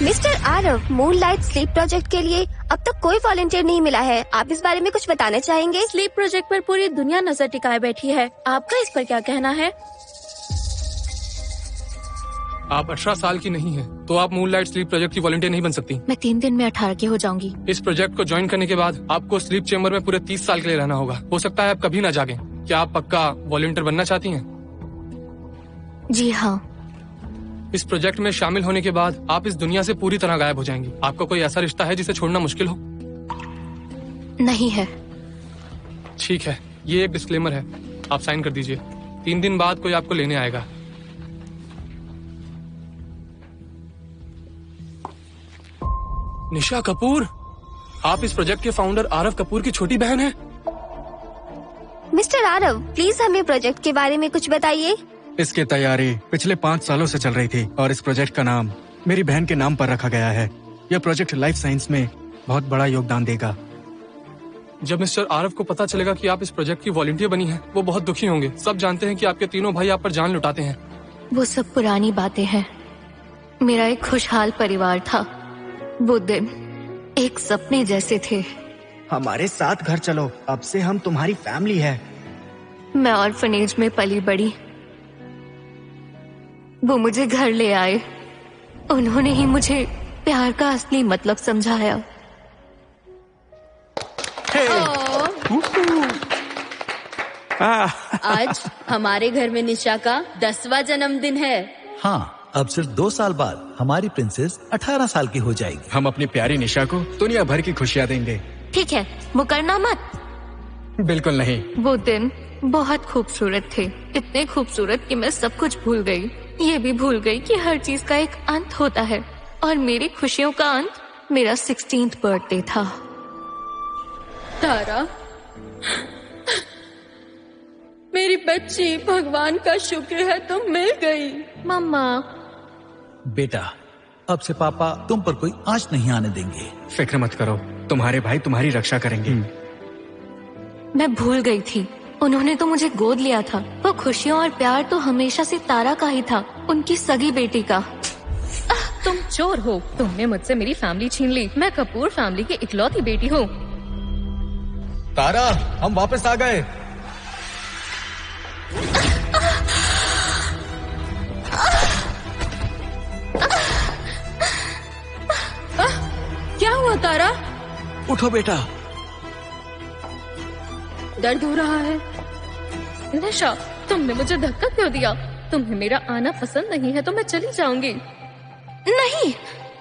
Mister Aarav, moonlight sleep project के लिए अब तक कोई वॉलंटियर नहीं मिला है। आप इस बारे में कुछ बताना चाहेंगे? स्लीप प्रोजेक्ट पर पूरी दुनिया नजर टिकाए बैठी है। आपका इस पर क्या कहना है? आप 18 साल की नहीं है तो आप मूनलाइट स्लीप प्रोजेक्ट की वॉलंटियर नहीं बन सकती। मैं 3 दिन में 18 की हो जाऊंगी। इस प्रोजेक्ट को ज्वाइन करने के बाद आपको स्लीप चेम्बर में पूरे 30 साल के लिए रहना होगा। हो सकता है आप कभी ना जागें। क्या आप पक्का वॉलंटियर बनना चाहती हैं? जी हाँ। इस प्रोजेक्ट में शामिल होने के बाद आप इस दुनिया से पूरी तरह गायब हो जाएंगी। आपका कोई ऐसा रिश्ता है जिसे छोड़ना मुश्किल हो? नहीं है। ठीक है, ये एक डिस्क्लेमर है, आप साइन कर दीजिए। 3 दिन बाद कोई आपको लेने आएगा। निशा कपूर, आप इस प्रोजेक्ट के फाउंडर आरव कपूर की छोटी बहन हैं। मिस्टर आरव, प्लीज हमें प्रोजेक्ट के बारे में कुछ बताइए। इसकी तैयारी पिछले 5 सालों से चल रही थी और इस प्रोजेक्ट का नाम मेरी बहन के नाम पर रखा गया है। यह प्रोजेक्ट लाइफ साइंस में बहुत बड़ा योगदान देगा। जब मिस्टर आरव को पता चलेगा कि आप इस प्रोजेक्ट की वॉलंटियर बनी हैं, वो बहुत दुखी होंगे। सब जानते हैं कि आपके तीनों भाई आप पर जान लुटाते हैं। वो सब पुरानी बातें हैं। मेरा एक खुशहाल परिवार था। वो दिन एक सपने जैसे थे। हमारे साथ घर चलो, अब से हम तुम्हारी फैमिली है। मैं ऑर्फनेज में पली बड़ी। वो मुझे घर ले आए। उन्होंने ही मुझे प्यार का असली मतलब समझाया। आज हमारे घर में निशा का 10वां जन्मदिन है। हाँ, अब सिर्फ 2 साल बाद हमारी प्रिंसेस 18 साल की हो जाएगी। हम अपनी प्यारी निशा को दुनिया भर की खुशियाँ देंगे। ठीक है, मुकरना मत। बिल्कुल नहीं। वो दिन बहुत खूबसूरत थे, इतने खूबसूरत कि मैं सब कुछ भूल गई। ये भी भूल गई कि हर चीज का एक अंत होता है और मेरी खुशियों का अंत मेरा 16th बर्थडे था। तारा, मेरी बच्ची, भगवान का शुक्र है तुम मिल गई। मम्मा। बेटा, अब से पापा तुम पर कोई आंच नहीं आने देंगे। फिक्र मत करो, तुम्हारे भाई तुम्हारी रक्षा करेंगे। मैं भूल गई थी, उन्होंने तो मुझे गोद लिया था। वो खुशियाँ और प्यार तो हमेशा से तारा का ही था, उनकी सगी बेटी का। तुम चोर हो, तुमने मुझसे मेरी फैमिली छीन ली। मैं कपूर फैमिली की इकलौती बेटी हूँ। तारा, हम वापस आ गए। क्या हुआ तारा? उठो बेटा। दर्द हो रहा है? निशा, तुमने मुझे धक्का क्यों दिया? तुम्हें मेरा आना पसंद नहीं है तो मैं चली जाऊंगी। नहीं,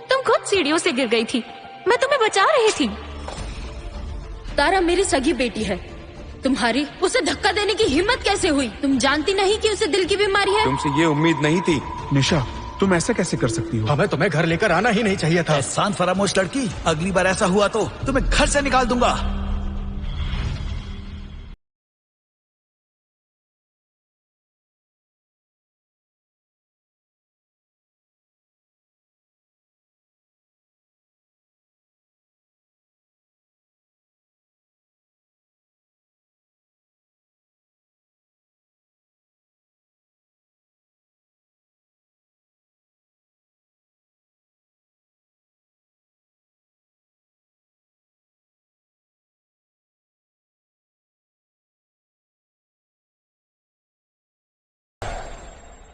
तुम खुद सीढ़ियों से गिर गई थी, मैं तुम्हें बचा रही थी। तारा मेरी सगी बेटी है, तुम्हारी उसे धक्का देने की हिम्मत कैसे हुई? तुम जानती नहीं कि उसे दिल की बीमारी है? तुमसे ये उम्मीद नहीं थी। निशा, तुम ऐसा कैसे कर सकती हो? हमें तुम्हें घर लेकर आना ही नहीं चाहिए था। एहसान फरामोश लड़की, अगली बार ऐसा हुआ तो तुम्हें घर से निकाल दूंगा।